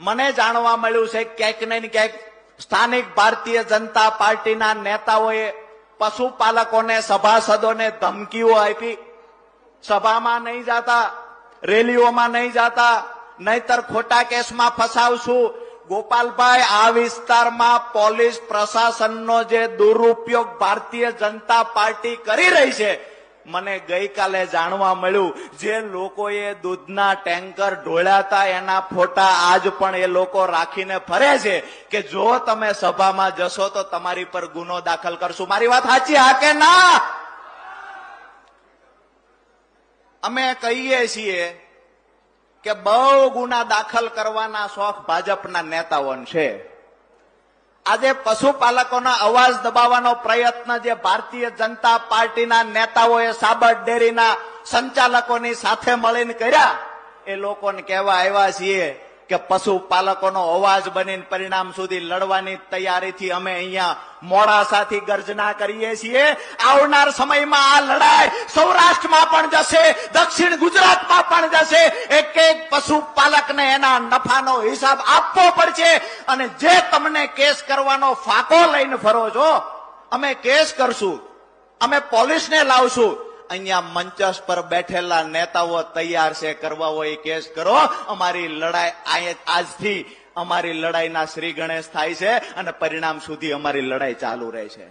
મને જાણવા મળ્યું છે ક્યાંક ને ક્યાંક સ્થાનિક ભારતીય જનતા પાર્ટીના નેતાઓએ પશુપાલકોને સભાસદોને ધમકીઓ આપી, સભામાં નહીં જાતા, રેલીઓમાં નહીં જાતા, નહીતર ખોટા કેસમાં ફસાવશું. ગોપાલભાઈ, આ વિસ્તારમાં પોલીસ પ્રશાસનનો જે દુરુપયોગ ભારતીય જનતા પાર્ટી કરી રહી છે, મને ગઈકાલે જાણવા મળ્યું જે લોકોએ દૂધના ટેન્કર ઢોળ્યા હતા એના ફોટા આજ પણ એ લોકો રાખીને ફરે છે કે જો તમે સભામાં જશો તો તમારી પર ગુનો દાખલ કરશું. મારી વાત સાચી હા કે ના? અમે કહીએ છીએ કે બહુ ગુના દાખલ કરવાના શોખ ભાજપના નેતાઓને છે. આજે પશુપાલકોના અવાજ દબાવવાનો પ્રયત્ન જે ભારતીય જનતા પાર્ટીના નેતાઓએ સાબર ડેરીના સંચાલકોની સાથે મળીને કર્યા, એ લોકોને કહેવા આવ્યા છીએ કે પશુપાલકોનો અવાજ બનીને પરિણામ સુધી લડવાની તૈયારીથી અમે અહીંયા મોડાસાથી ગર્જના કરીએ છીએ. આવનાર સમયમાં આ લડાઈ સૌરાષ્ટ્રમાં પણ જશે, દક્ષિણ ગુજરાતમાં પણ જશે. એક એક પશુપાલકને એના નફાનો હિસાબ આપવો પડશે. અને જે તમને કેસ કરવાનો ફાંકો લઈને ફરો છો, અમે કેસ કરશું, અમે પોલીસને લાવશું. અહીંયા મંચસ પર બેઠેલા નેતાઓ તૈયાર છે કરવા હોય કેસ કરો. અમારી લડાઈ આજથી અમારી લડાઈના શ્રી ગણેશ થાય છે અને પરિણામ સુધી અમારી લડાઈ ચાલુ રહે છે.